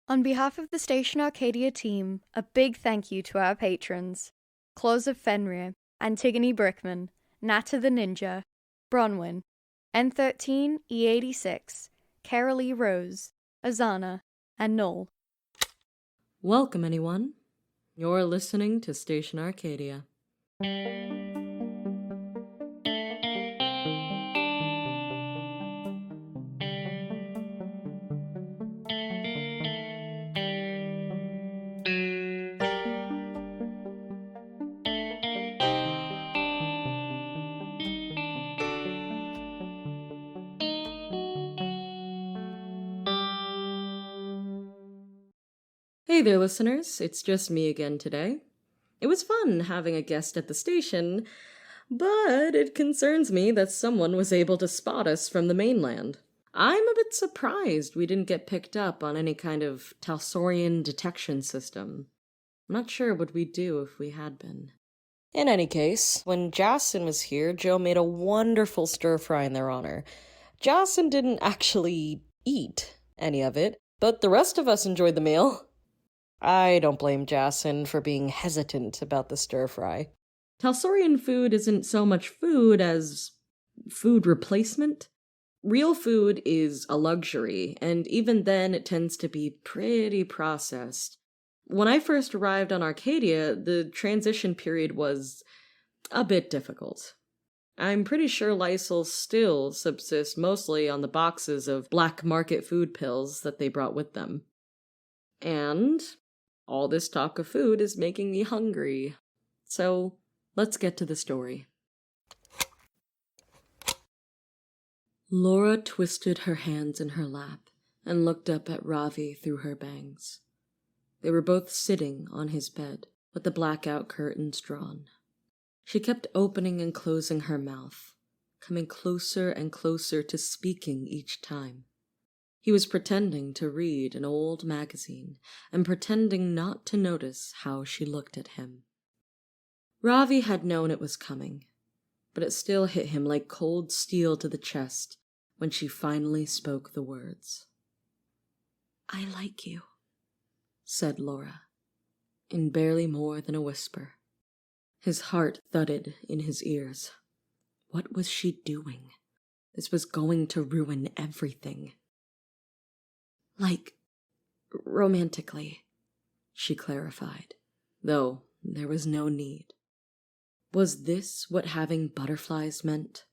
On behalf of the Station Arcadia team, a big thank you to our patrons: Claws of Fenrir, Antigone Brickman, Nata the Ninja, Bronwyn, N13, E86, Carolee Rose, Azana, and Noel. Welcome, anyone. You're listening to Station Arcadia. Hey there, listeners. It's just me again today. It was fun having a guest at the station, but it concerns me that someone was able to spot us from the mainland. I'm a bit surprised we didn't get picked up on any kind of Talsorian detection system. I'm not sure what we'd do if we had been. In any case, when Jason was here, Joe made a wonderful stir-fry in their honor. Jason didn't actually eat any of it, but the rest of us enjoyed the meal. I don't blame Jason for being hesitant about the stir-fry. Talsorian food isn't so much food as food replacement. Real food is a luxury, and even then it tends to be pretty processed. When I first arrived on Arcadia, the transition period was a bit difficult. I'm pretty sure Lysol still subsists mostly on the boxes of black market food pills that they brought with them. And all this talk of food is making me hungry. So, let's get to the story. Laura twisted her hands in her lap and looked up at Ravi through her bangs. They were both sitting on his bed, with the blackout curtains drawn. She kept opening and closing her mouth, coming closer and closer to speaking each time. He was pretending to read an old magazine and pretending not to notice how she looked at him. Ravi had known it was coming, but it still hit him like cold steel to the chest when she finally spoke the words. "I like you," said Laura, in barely more than a whisper. His heart thudded in his ears. What was she doing? This was going to ruin everything. "Like, romantically," she clarified, though there was no need. Was this what having butterflies meant?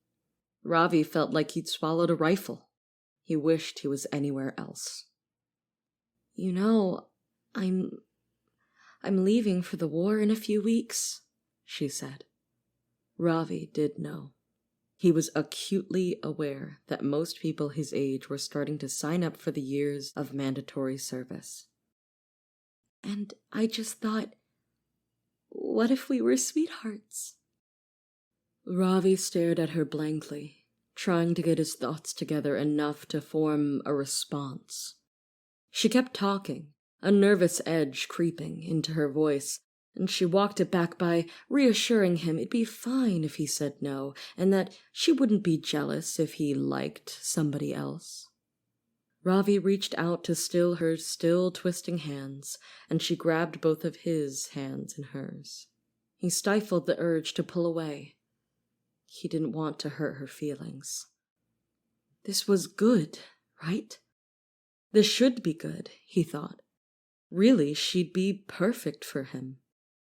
Ravi felt like he'd swallowed a rifle. He wished he was anywhere else. "You know, I'm leaving for the war in a few weeks," she said. Ravi did know. He was acutely aware that most people his age were starting to sign up for the years of mandatory service. "And I just thought, what if we were sweethearts?" Ravi stared at her blankly, trying to get his thoughts together enough to form a response. She kept talking, a nervous edge creeping into her voice, and she walked it back by reassuring him it'd be fine if he said no, and that she wouldn't be jealous if he liked somebody else. Ravi reached out to still her still twisting hands, and she grabbed both of his hands in hers. He stifled the urge to pull away. He didn't want to hurt her feelings. This was good, right? This should be good, he thought. Really, she'd be perfect for him.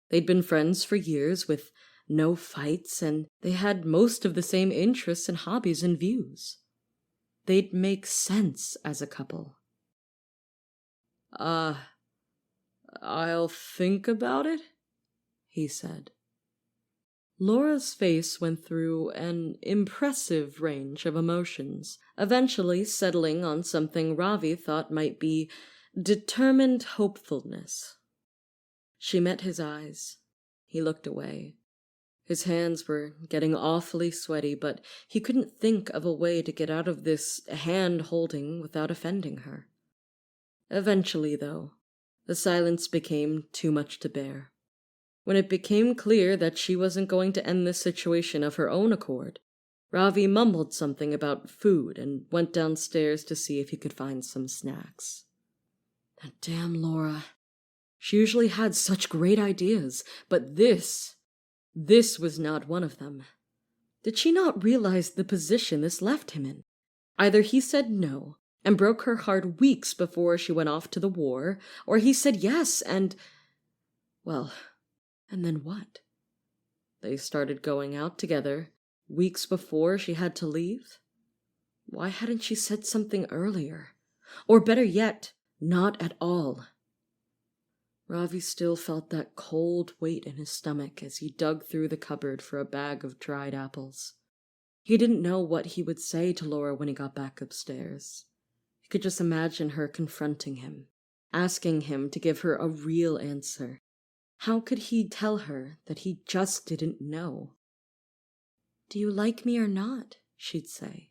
They'd been friends for years with no fights, and they had most of the same interests and hobbies and views. They'd make sense as a couple. I'll think about it," he said. Laura's face went through an impressive range of emotions, eventually settling on something Ravi thought might be determined hopefulness. She met his eyes. He looked away. His hands were getting awfully sweaty, but he couldn't think of a way to get out of this hand-holding without offending her. Eventually, though, the silence became too much to bear. When it became clear that she wasn't going to end this situation of her own accord, Ravi mumbled something about food and went downstairs to see if he could find some snacks. That damn Laura. She usually had such great ideas, but this was not one of them. Did she not realize the position this left him in? Either he said no and broke her heart weeks before she went off to the war, or he said yes and... Well, and then what? They started going out together weeks before she had to leave? Why hadn't she said something earlier? Or better yet, not at all. Ravi still felt that cold weight in his stomach as he dug through the cupboard for a bag of dried apples. He didn't know what he would say to Laura when he got back upstairs. He could just imagine her confronting him, asking him to give her a real answer. How could he tell her that he just didn't know? "Do you like me or not?" she'd say.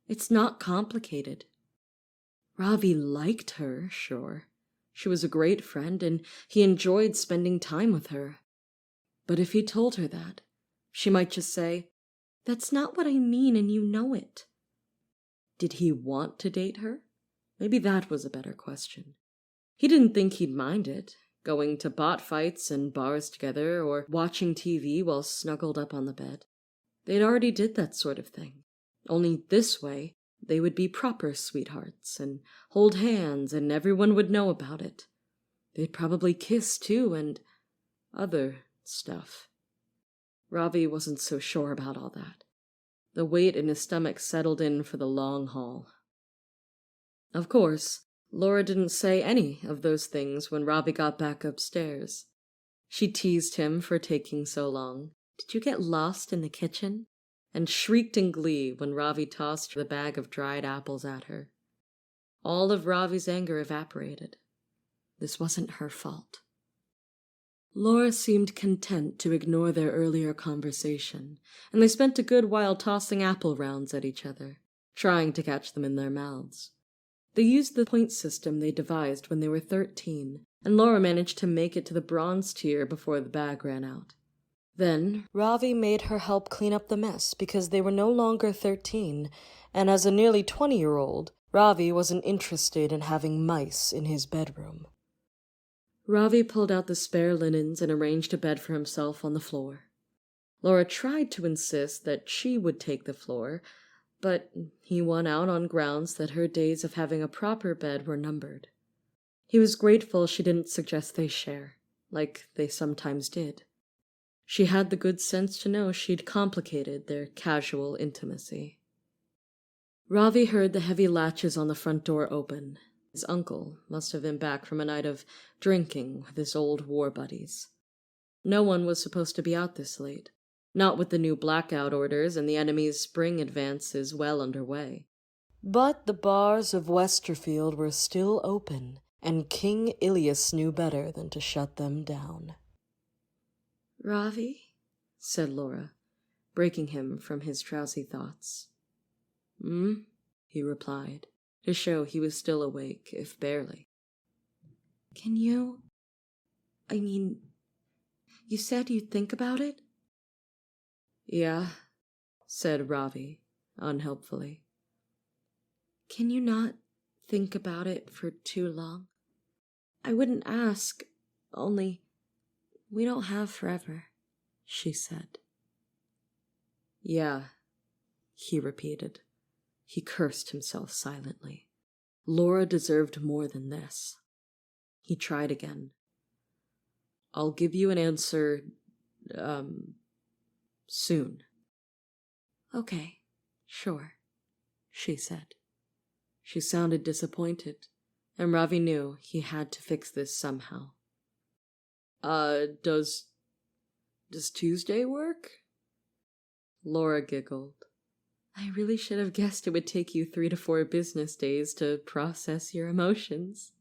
"It's not complicated." Ravi liked her, sure. She was a great friend, and he enjoyed spending time with her. But if he told her that, she might just say, "That's not what I mean, and you know it." Did he want to date her? Maybe that was a better question. He didn't think he'd mind it, going to bot fights and bars together, or watching TV while snuggled up on the bed. They'd already did that sort of thing. Only this way, they would be proper sweethearts, and hold hands, and everyone would know about it. They'd probably kiss, too, and other stuff. Ravi wasn't so sure about all that. The weight in his stomach settled in for the long haul. Of course, Laura didn't say any of those things when Ravi got back upstairs. She teased him for taking so long. "Did you get lost in the kitchen?" And shrieked in glee when Ravi tossed the bag of dried apples at her. All of Ravi's anger evaporated. This wasn't her fault. Laura seemed content to ignore their earlier conversation, and they spent a good while tossing apple rounds at each other, trying to catch them in their mouths. They used the point system they devised when they were 13, and Laura managed to make it to the bronze tier before the bag ran out. Then, Ravi made her help clean up the mess because they were no longer 13, and as a nearly 20-year-old, Ravi wasn't interested in having mice in his bedroom. Ravi pulled out the spare linens and arranged a bed for himself on the floor. Laura tried to insist that she would take the floor, but he won out on grounds that her days of having a proper bed were numbered. He was grateful she didn't suggest they share, like they sometimes did. She had the good sense to know she'd complicated their casual intimacy. Ravi heard the heavy latches on the front door open. His uncle must have been back from a night of drinking with his old war buddies. No one was supposed to be out this late, not with the new blackout orders and the enemy's spring advances well underway. But the bars of Westerfield were still open, and King Ilias knew better than to shut them down. "Ravi?" said Laura, breaking him from his drowsy thoughts. He replied, to show he was still awake, if barely. "Can you... you said you'd think about it?" "Yeah," said Ravi, unhelpfully. "Can you not think about it for too long? I wouldn't ask, only we don't have forever," she said. "Yeah," he repeated. He cursed himself silently. Laura deserved more than this. He tried again. "I'll give you an answer, soon." "Okay, sure," she said. She sounded disappointed, and Ravi knew he had to fix this somehow. Does Tuesday work?" Laura giggled. "I really should have guessed it would take you 3 to 4 business days to process your emotions."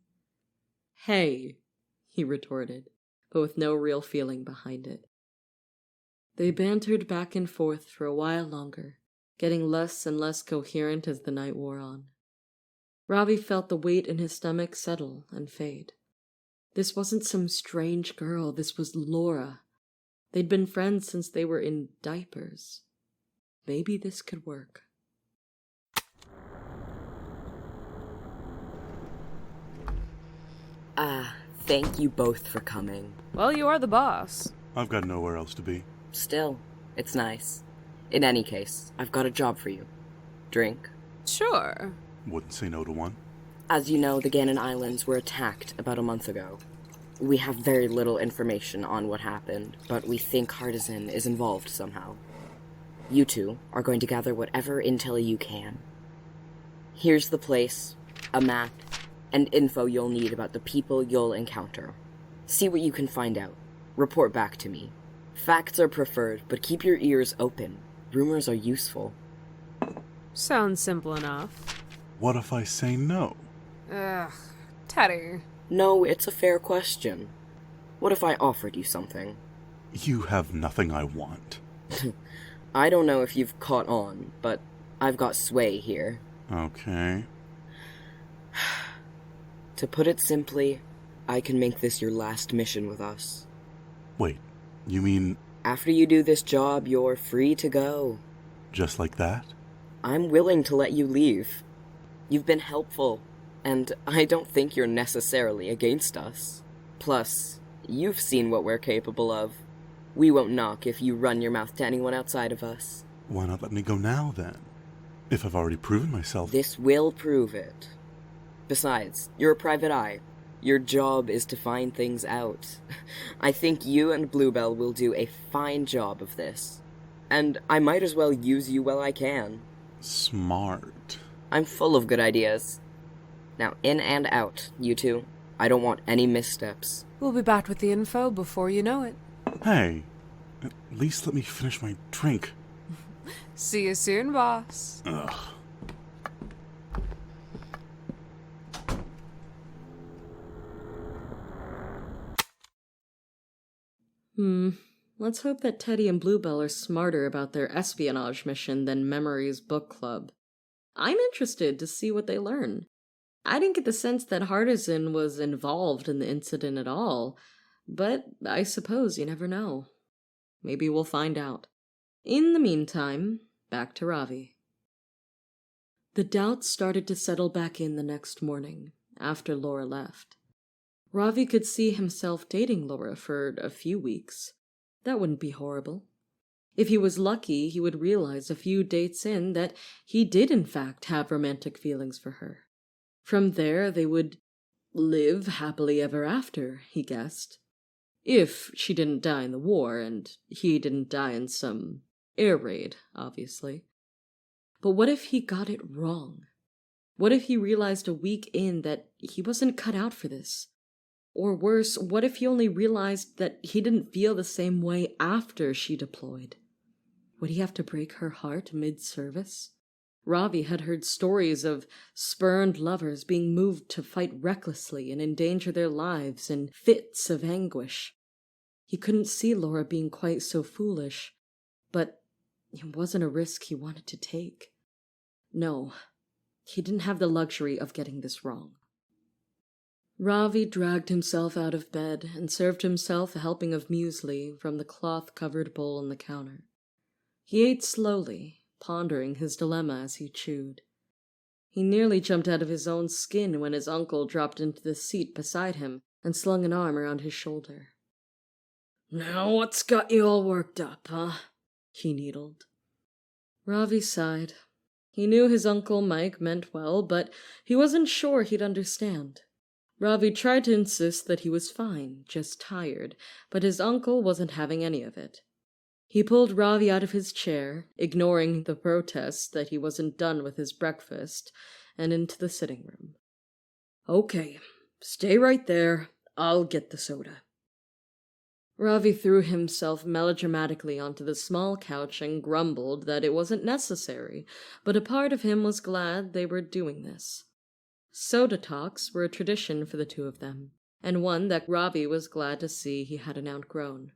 "Hey," he retorted, but with no real feeling behind it. They bantered back and forth for a while longer, getting less and less coherent as the night wore on. Ravi felt the weight in his stomach settle and fade. This wasn't some strange girl, this was Laura. They'd been friends since they were in diapers. Maybe this could work. Thank you both for coming. Well, you are the boss. I've got nowhere else to be. Still, it's nice. In any case, I've got a job for you. Drink? Sure. Wouldn't say no to one. As you know, the Gannon Islands were attacked about a month ago. We have very little information on what happened, but we think Hardizin is involved somehow. You two are going to gather whatever intel you can. Here's the place, a map, and info you'll need about the people you'll encounter. See what you can find out. Report back to me. Facts are preferred, but keep your ears open. Rumors are useful. Sounds simple enough. What if I say no? Ugh, Teddy. No, it's a fair question. What if I offered you something? You have nothing I want. I don't know if you've caught on, but I've got sway here. Okay. To put it simply, I can make this your last mission with us. Wait, you mean After you do this job, you're free to go. just like that? I'm willing to let you leave. You've been helpful, and I don't think you're necessarily against us. Plus, you've seen what we're capable of. We won't knock if you run your mouth to anyone outside of us. Why not let me go now, then? If I've already proven myself... This will prove it. Besides, you're a private eye. Your job is to find things out. I think you and Bluebell will do a fine job of this. And I might as well use you while I can. Smart. I'm full of good ideas. Now, in and out, you two. I don't want any missteps. We'll be back with the info before you know it. Hey, at least let me finish my drink. See you soon, boss. Ugh. Let's hope that Teddy and Bluebell are smarter about their espionage mission than Memory's book club. I'm interested to see what they learn. I didn't get the sense that Hardizin was involved in the incident at all, but I suppose you never know. Maybe we'll find out. In the meantime, back to Ravi. The doubts started to settle back in the next morning, after Laura left. Ravi could see himself dating Laura for a few weeks. That wouldn't be horrible. If he was lucky, he would realize a few dates in that he did in fact have romantic feelings for her. From there, they would live happily ever after, he guessed. If she didn't die in the war, and he didn't die in some air raid, obviously. But what if he got it wrong? What if he realized a week in that he wasn't cut out for this? Or worse, what if he only realized that he didn't feel the same way after she deployed? Would he have to break her heart mid-service? Ravi had heard stories of spurned lovers being moved to fight recklessly and endanger their lives in fits of anguish. He couldn't see Laura being quite so foolish, but it wasn't a risk he wanted to take. No, he didn't have the luxury of getting this wrong. Ravi dragged himself out of bed and served himself a helping of muesli from the cloth-covered bowl on the counter. He ate slowly, pondering his dilemma as he chewed. He nearly jumped out of his own skin when his uncle dropped into the seat beside him and slung an arm around his shoulder. "Now what's got you all worked up, huh?" he needled. Ravi sighed. He knew his Uncle Mike meant well, but he wasn't sure he'd understand. Ravi tried to insist that he was fine, just tired, but his uncle wasn't having any of it. He pulled Ravi out of his chair, ignoring the protests that he wasn't done with his breakfast, and into the sitting room. "Okay, stay right there. I'll get the soda." Ravi threw himself melodramatically onto the small couch and grumbled that it wasn't necessary, but a part of him was glad they were doing this. Soda talks were a tradition for the two of them, and one that Ravi was glad to see he hadn't outgrown.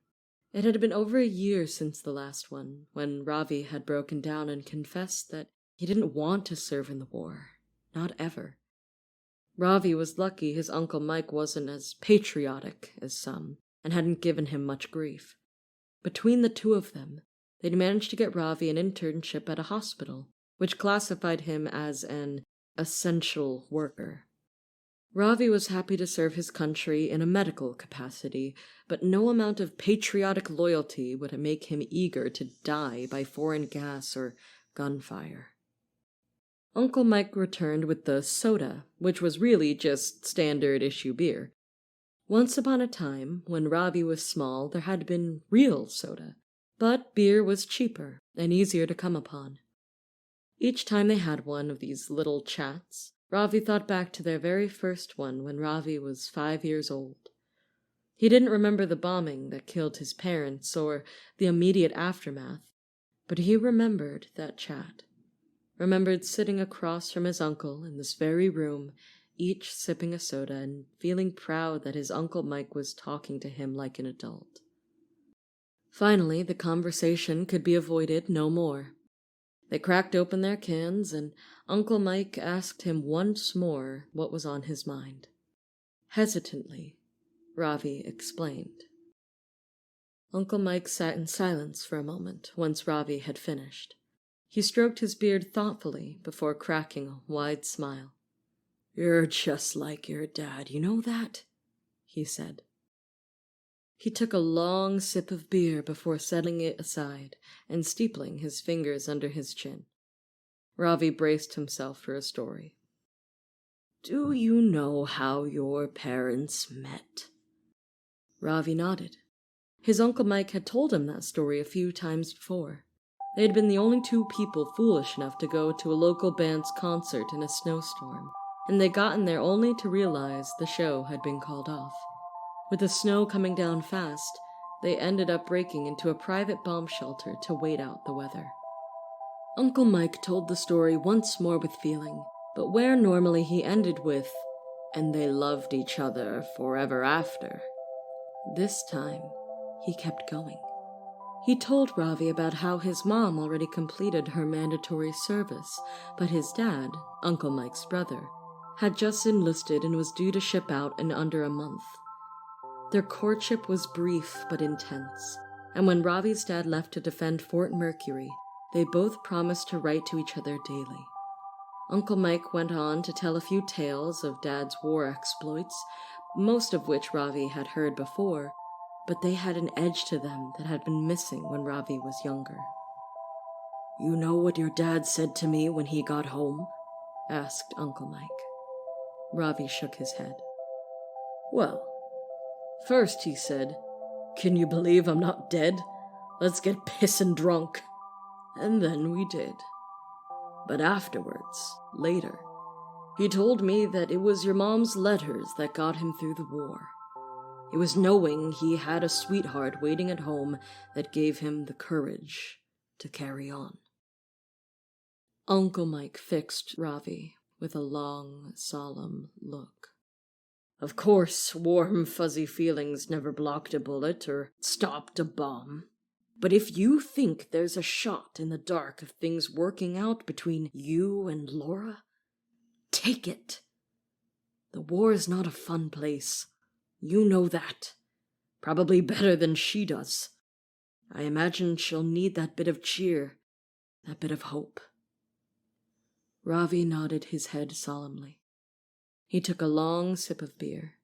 It had been over a year since the last one, when Ravi had broken down and confessed that he didn't want to serve in the war. Not ever. Ravi was lucky his Uncle Mike wasn't as patriotic as some, and hadn't given him much grief. Between the two of them, they'd managed to get Ravi an internship at a hospital, which classified him as an essential worker. Ravi was happy to serve his country in a medical capacity, but no amount of patriotic loyalty would make him eager to die by foreign gas or gunfire. Uncle Mike returned with the soda, which was really just standard issue beer. Once upon a time, when Ravi was small, there had been real soda, but beer was cheaper and easier to come upon. Each time they had one of these little chats, Ravi thought back to their very first one when Ravi was 5 years old. He didn't remember the bombing that killed his parents or the immediate aftermath, but he remembered that chat. Remembered sitting across from his uncle in this very room, each sipping a soda and feeling proud that his Uncle Mike was talking to him like an adult. Finally, the conversation could be avoided no more. They cracked open their cans, and Uncle Mike asked him once more what was on his mind. Hesitantly, Ravi explained. Uncle Mike sat in silence for a moment once Ravi had finished. He stroked his beard thoughtfully before cracking a wide smile. "You're just like your dad, you know that?" he said. He took a long sip of beer before setting it aside and steepling his fingers under his chin. Ravi braced himself for a story. "Do you know how your parents met?" Ravi nodded. His Uncle Mike had told him that story a few times before. They had been the only two people foolish enough to go to a local band's concert in a snowstorm, and they'd gotten there only to realize the show had been called off. With the snow coming down fast, they ended up breaking into a private bomb shelter to wait out the weather. Uncle Mike told the story once more with feeling, but where normally he ended with, "and they loved each other forever after," this time he kept going. He told Ravi about how his mom already completed her mandatory service, but his dad, Uncle Mike's brother, had just enlisted and was due to ship out in under a month. Their courtship was brief but intense, and when Ravi's dad left to defend Fort Mercury, they both promised to write to each other daily. Uncle Mike went on to tell a few tales of Dad's war exploits, most of which Ravi had heard before, but they had an edge to them that had been missing when Ravi was younger. "You know what your dad said to me when he got home?" asked Uncle Mike. Ravi shook his head. "Well, first he said, 'Can you believe I'm not dead? Let's get pissin' drunk.' And then we did. But afterwards, later, he told me that it was your mom's letters that got him through the war. It was knowing he had a sweetheart waiting at home that gave him the courage to carry on." Uncle Mike fixed Ravi with a long, solemn look. "Of course, warm, fuzzy feelings never blocked a bullet or stopped a bomb. But if you think there's a shot in the dark of things working out between you and Laura, take it. The war is not a fun place. You know that. Probably better than she does. I imagine she'll need that bit of cheer, that bit of hope." Ravi nodded his head solemnly. He took a long sip of beer.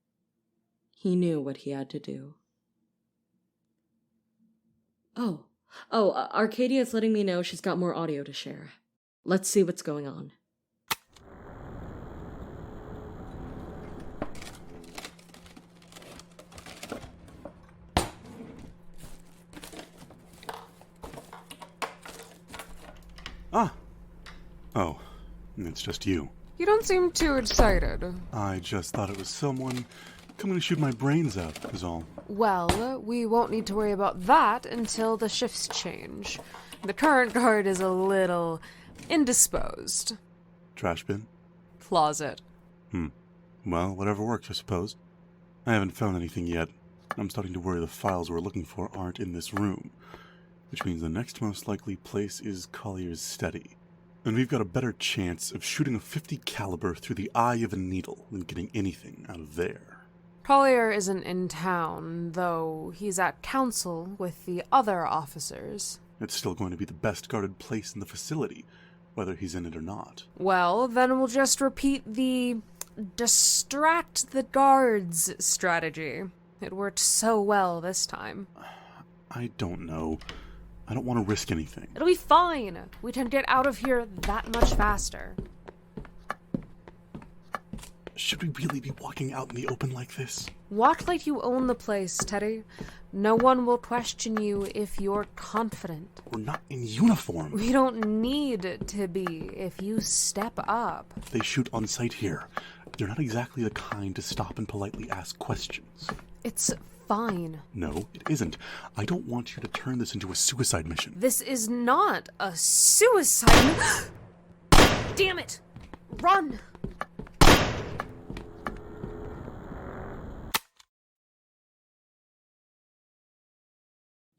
He knew what he had to do. Oh, Arcadia's letting me know she's got more audio to share. Let's see what's going on. Ah! Oh, it's just you. You don't seem too excited. I just thought it was someone coming to shoot my brains out, is all. Well, we won't need to worry about that until the shifts change. The current guard is a little indisposed. Trash bin? Closet. Well, whatever works, I suppose. I haven't found anything yet. I'm starting to worry the files we're looking for aren't in this room, which means the next most likely place is Collier's study. And we've got a better chance of shooting a .50 caliber through the eye of a needle than getting anything out of there. Collier isn't in town, though he's at council with the other officers. It's still going to be the best guarded place in the facility, whether he's in it or not. Well, then we'll just repeat the distract the guards strategy. It worked so well this time. I don't know. I don't want to risk anything. It'll be fine. We can get out of here that much faster. Should we really be walking out in the open like this? Walk like you own the place, Teddy. No one will question you if you're confident. We're not in uniform. We don't need to be if you step up. They shoot on sight here. They're not exactly the kind to stop and politely ask questions. It's fine. No, it isn't. I don't want you to turn this into a suicide mission. This is not a suicide. Damn it! Run!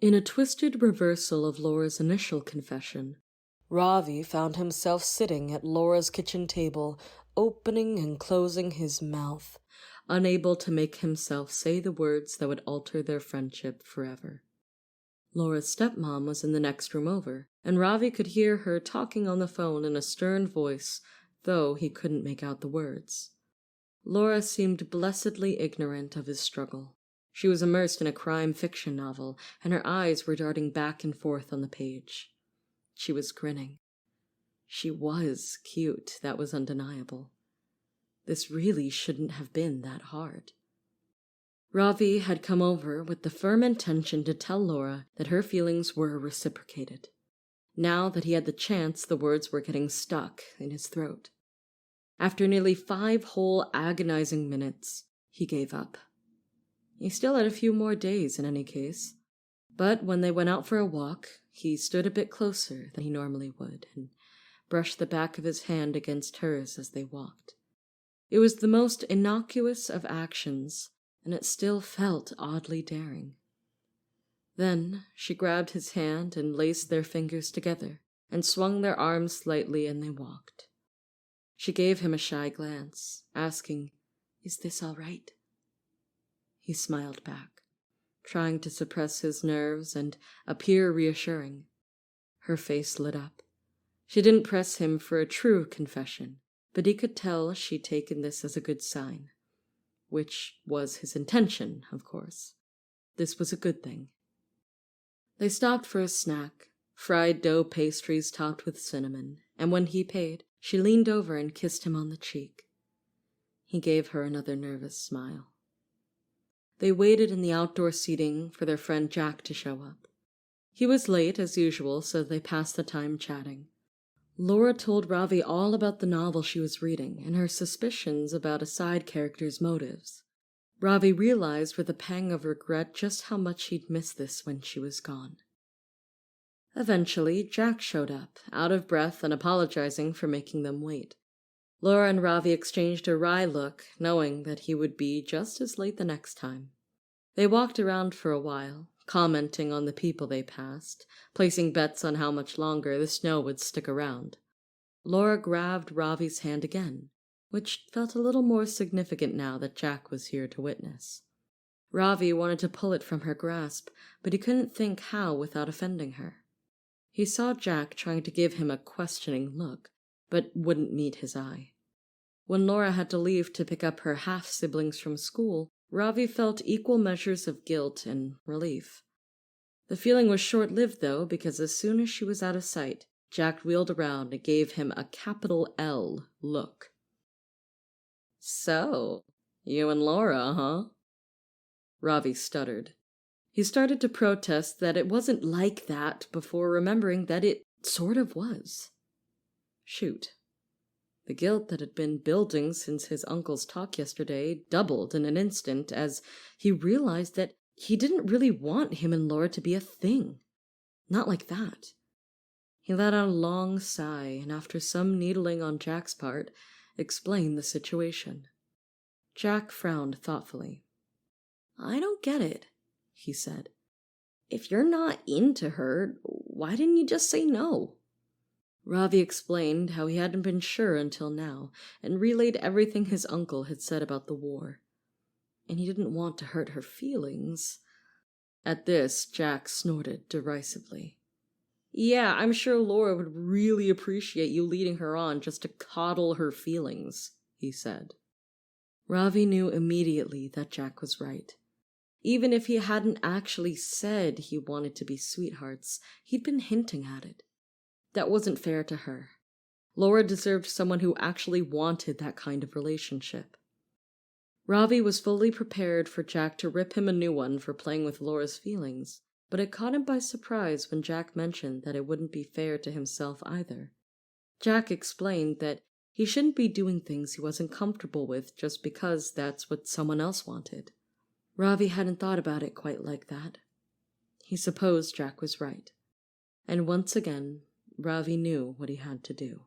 In a twisted reversal of Laura's initial confession, Ravi found himself sitting at Laura's kitchen table, opening and closing his mouth, unable to make himself say the words that would alter their friendship forever. Laura's stepmom was in the next room over, and Ravi could hear her talking on the phone in a stern voice, though he couldn't make out the words. Laura seemed blessedly ignorant of his struggle. She was immersed in a crime fiction novel, and her eyes were darting back and forth on the page. She was grinning. She was cute, that was undeniable. This really shouldn't have been that hard. Ravi had come over with the firm intention to tell Laura that her feelings were reciprocated. Now that he had the chance, the words were getting stuck in his throat. After nearly 5 whole agonizing minutes, he gave up. He still had a few more days in any case, but when they went out for a walk, he stood a bit closer than he normally would and brushed the back of his hand against hers as they walked. It was the most innocuous of actions, and it still felt oddly daring. Then she grabbed his hand and laced their fingers together and swung their arms slightly, and they walked. She gave him a shy glance, asking, "Is this all right?" He smiled back, trying to suppress his nerves and appear reassuring. Her face lit up. She didn't press him for a true confession, but he could tell she'd taken this as a good sign. Which was his intention, of course. This was a good thing. They stopped for a snack, fried dough pastries topped with cinnamon, and when he paid, she leaned over and kissed him on the cheek. He gave her another nervous smile. They waited in the outdoor seating for their friend Jack to show up. He was late, as usual, so they passed the time chatting. Laura told Ravi all about the novel she was reading and her suspicions about a side character's motives. Ravi realized with a pang of regret just how much he'd missed this when she was gone. Eventually, Jack showed up, out of breath and apologizing for making them wait. Laura and Ravi exchanged a wry look, knowing that he would be just as late the next time. They walked around for a while, commenting on the people they passed, placing bets on how much longer the snow would stick around. Laura grabbed Ravi's hand again, which felt a little more significant now that Jack was here to witness. Ravi wanted to pull it from her grasp, but he couldn't think how without offending her. He saw Jack trying to give him a questioning look, but wouldn't meet his eye. When Laura had to leave to pick up her half-siblings from school, Ravi felt equal measures of guilt and relief. The feeling was short-lived, though, because as soon as she was out of sight, Jack wheeled around and gave him a capital L look. "So, you and Laura, huh?" Ravi stuttered. He started to protest that it wasn't like that before remembering that it sort of was. Shoot. The guilt that had been building since his uncle's talk yesterday doubled in an instant as he realized that he didn't really want him and Laura to be a thing. Not like that. He let out a long sigh and, after some needling on Jack's part, explained the situation. Jack frowned thoughtfully. "I don't get it," he said. "If you're not into her, why didn't you just say no?" Ravi explained how he hadn't been sure until now, and relayed everything his uncle had said about the war. And he didn't want to hurt her feelings. At this, Jack snorted derisively. "Yeah, I'm sure Laura would really appreciate you leading her on just to coddle her feelings," he said. Ravi knew immediately that Jack was right. Even if he hadn't actually said he wanted to be sweethearts, he'd been hinting at it. That wasn't fair to her. Laura deserved someone who actually wanted that kind of relationship. Ravi was fully prepared for Jack to rip him a new one for playing with Laura's feelings, but it caught him by surprise when Jack mentioned that it wouldn't be fair to himself either. Jack explained that he shouldn't be doing things he wasn't comfortable with just because that's what someone else wanted. Ravi hadn't thought about it quite like that. He supposed Jack was right. And once again, Ravi knew what he had to do.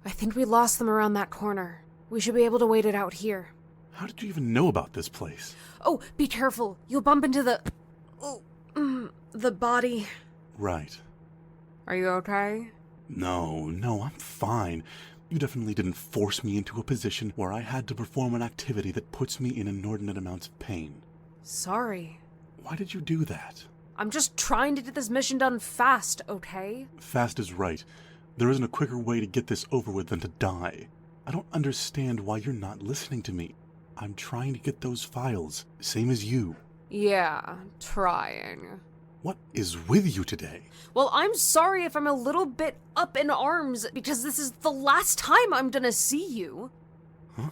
I think we lost them around that corner. We should be able to wait it out here. How did you even know about this place? Oh, be careful. You'll bump into the body. Right. Are you okay? No, I'm fine. You definitely didn't force me into a position where I had to perform an activity that puts me in inordinate amounts of pain. Sorry. Why did you do that? I'm just trying to get this mission done fast, okay? Fast is right. There isn't a quicker way to get this over with than to die. I don't understand why you're not listening to me. I'm trying to get those files, same as you. Yeah, trying. What is with you today? Well, I'm sorry if I'm a little bit up in arms, because this is the last time I'm gonna see you. Huh?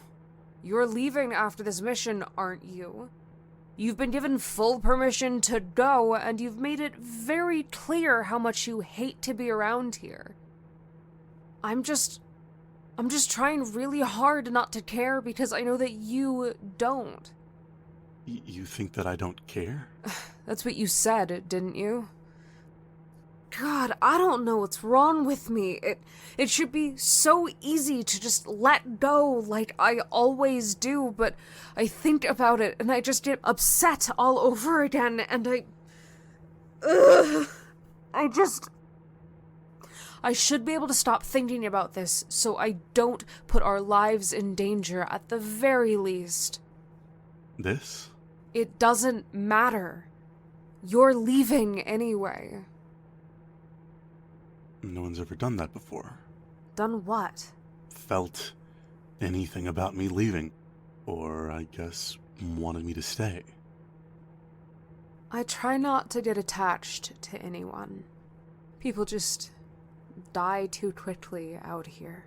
You're leaving after this mission, aren't you? You've been given full permission to go, and you've made it very clear how much you hate to be around here. I'm just trying really hard not to care because I know that you don't. You think that I don't care? That's what you said, didn't you? God, I don't know what's wrong with me. It should be so easy to just let go like I always do, but I think about it and I just get upset all over again, and I should be able to stop thinking about this so I don't put our lives in danger at the very least. This? It doesn't matter. You're leaving anyway. No one's ever done that before. Done what? Felt anything about me leaving. Or, I guess, wanted me to stay. I try not to get attached to anyone. People just die too quickly out here.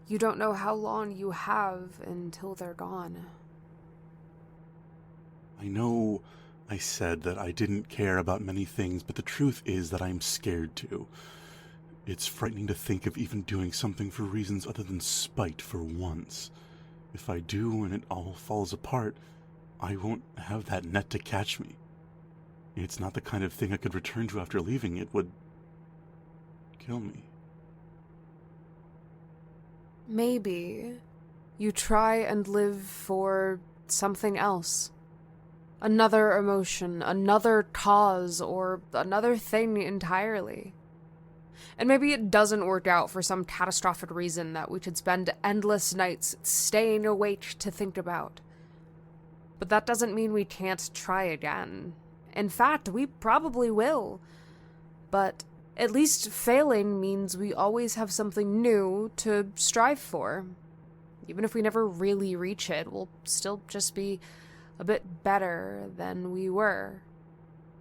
You don't know how long you have until they're gone. I know I said that I didn't care about many things, but the truth is that I'm scared to. It's frightening to think of even doing something for reasons other than spite for once. If I do and it all falls apart, I won't have that net to catch me. It's not the kind of thing I could return to after leaving. It would kill me. Maybe you try and live for something else. Another emotion, another cause, or another thing entirely. And maybe it doesn't work out for some catastrophic reason that we could spend endless nights staying awake to think about. But that doesn't mean we can't try again. In fact, we probably will. But at least failing means we always have something new to strive for. Even if we never really reach it, we'll still just be a bit better than we were.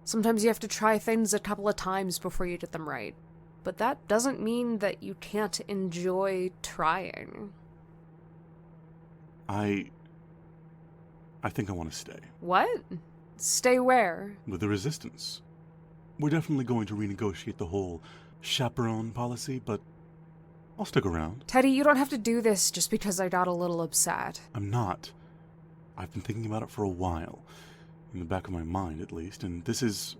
Sometimes you have to try things a couple of times before you get them right. But that doesn't mean that you can't enjoy trying. I think I want to stay. What? Stay where? With the Resistance. We're definitely going to renegotiate the whole chaperone policy, but I'll stick around. Teddy, you don't have to do this just because I got a little upset. I'm not. I've been thinking about it for a while, in the back of my mind at least, and this is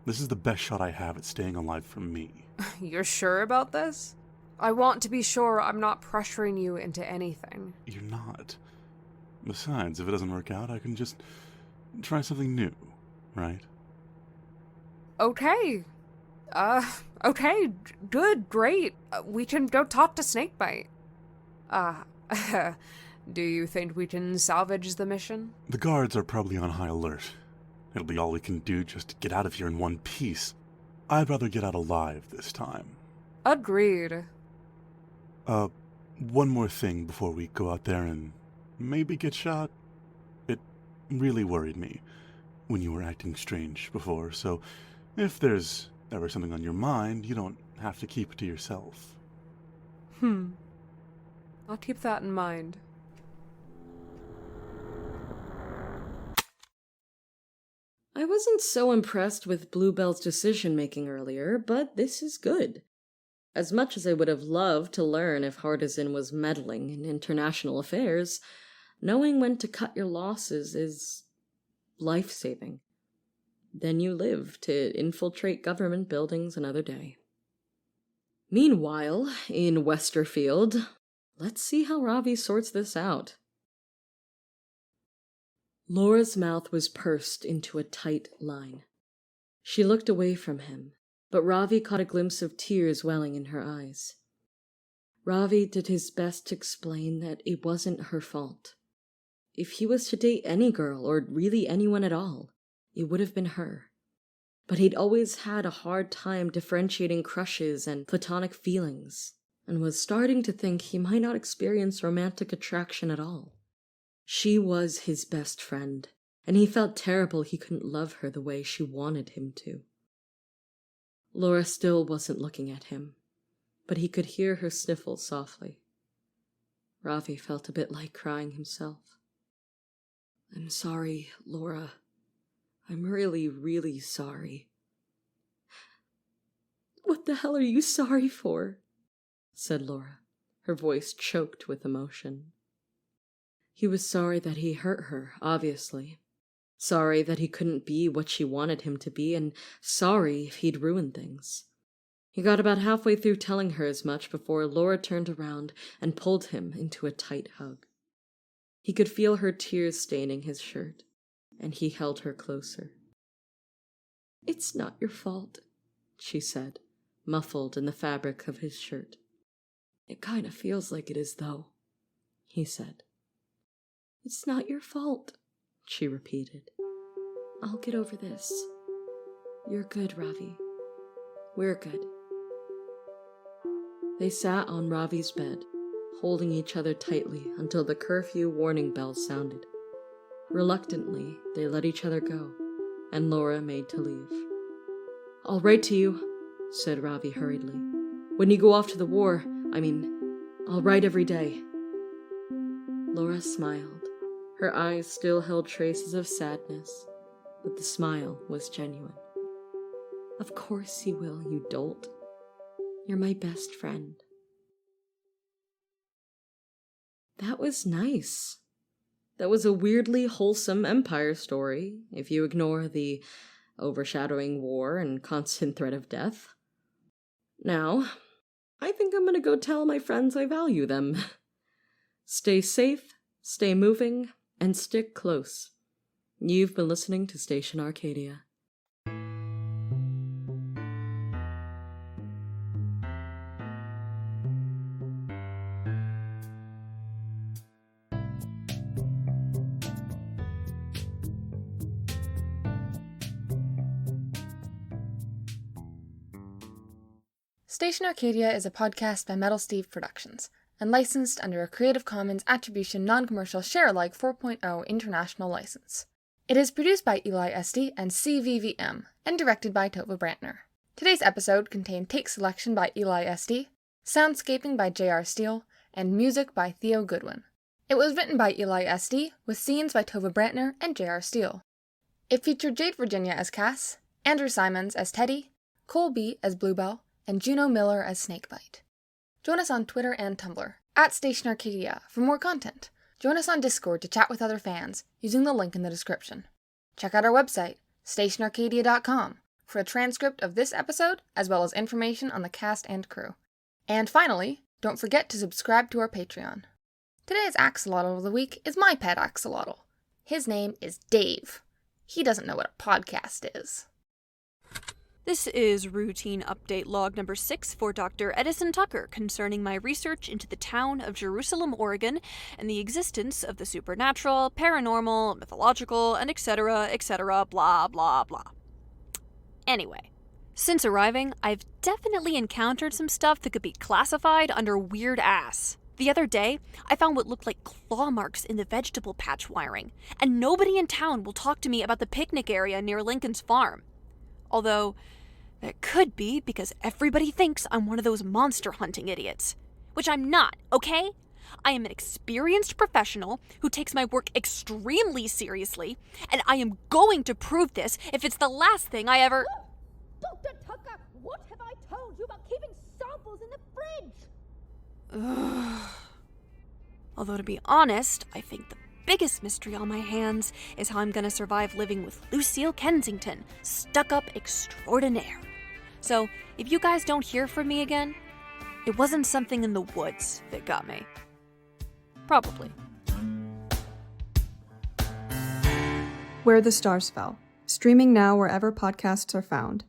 the best shot I have at staying alive for me. You're sure about this? I want to be sure I'm not pressuring you into anything. You're not. Besides, if it doesn't work out, I can just try something new, right? Okay. Okay, good, great. We can go talk to Snakebite. Do you think we can salvage the mission? The guards are probably on high alert. It'll be all we can do just to get out of here in one piece. I'd rather get out alive this time. Agreed. One more thing before we go out there and maybe get shot. It really worried me when you were acting strange before, so if there's ever something on your mind, you don't have to keep it to yourself. I'll keep that in mind. I wasn't so impressed with Bluebell's decision-making earlier, but this is good. As much as I would have loved to learn if Hardizin was meddling in international affairs, knowing when to cut your losses is life-saving. Then you live to infiltrate government buildings another day. Meanwhile, in Westerfield, let's see how Ravi sorts this out. Laura's mouth was pursed into a tight line. She looked away from him, but Ravi caught a glimpse of tears welling in her eyes. Ravi did his best to explain that it wasn't her fault. If he was to date any girl, or really anyone at all, it would have been her. But he'd always had a hard time differentiating crushes and platonic feelings, and was starting to think he might not experience romantic attraction at all. She was his best friend, and he felt terrible he couldn't love her the way she wanted him to. Laura still wasn't looking at him, but he could hear her sniffle softly. Ravi felt a bit like crying himself. "I'm sorry, Laura. I'm really, really sorry." "What the hell are you sorry for?" said Laura, her voice choked with emotion. He was sorry that he hurt her, obviously. Sorry that he couldn't be what she wanted him to be, and sorry if he'd ruined things. He got about halfway through telling her as much before Laura turned around and pulled him into a tight hug. He could feel her tears staining his shirt, and he held her closer. "It's not your fault," she said, muffled in the fabric of his shirt. "It kind of feels like it is, though," he said. "It's not your fault," she repeated. "I'll get over this. You're good, Ravi. We're good." They sat on Ravi's bed, holding each other tightly until the curfew warning bell sounded. Reluctantly, they let each other go, and Laura made to leave. "I'll write to you," said Ravi hurriedly. "When you go off to the war, I'll write every day." Laura smiled. Her eyes still held traces of sadness, but the smile was genuine. "Of course you will, you dolt. You're my best friend." That was nice. That was a weirdly wholesome Empire story, if you ignore the overshadowing war and constant threat of death. Now, I think I'm gonna go tell my friends I value them. Stay safe, stay moving, and stick close. You've been listening to Station Arcadia. Station Arcadia is a podcast by Metal Steve Productions, and licensed under a Creative Commons Attribution Non-Commercial Share-alike 4.0 International License. It is produced by Eli Esty and CVVM, and directed by Tova Brantner. Today's episode contained take selection by Eli Esty, soundscaping by J.R. Steele, and music by Theo Goodwin. It was written by Eli Esty, with scenes by Tova Brantner and J.R. Steele. It featured Jade Virginia as Cass, Andrew Simons as Teddy, Cole B. as Bluebell, and Juno Miller as Snakebite. Join us on Twitter and Tumblr, @Station Arcadia, for more content. Join us on Discord to chat with other fans, using the link in the description. Check out our website, stationarcadia.com, for a transcript of this episode, as well as information on the cast and crew. And finally, don't forget to subscribe to our Patreon. Today's axolotl of the week is my pet axolotl. His name is Dave. He doesn't know what a podcast is. This is routine update log number 6 for Dr. Edison Tucker concerning my research into the town of Jerusalem, Oregon, and the existence of the supernatural, paranormal, mythological, and etc., blah, blah, blah. Anyway, Since arriving, I've definitely encountered some stuff that could be classified under weird ass. The other day, I found what looked like claw marks in the vegetable patch wiring, and nobody in town will talk to me about the picnic area near Lincoln's farm. Although, that could be because everybody thinks I'm one of those monster hunting idiots. Which I'm not, okay? I am an experienced professional who takes my work extremely seriously, and I am going to prove this if it's the last thing I ever... Dr. Tucker, what have I told you about keeping samples in the fridge? Although, to be honest, I think the biggest mystery on my hands is how I'm gonna survive living with Lucille Kensington, stuck-up extraordinaire. So, if you guys don't hear from me again, it wasn't something in the woods that got me. Probably. Where the Stars Fell, streaming now wherever podcasts are found.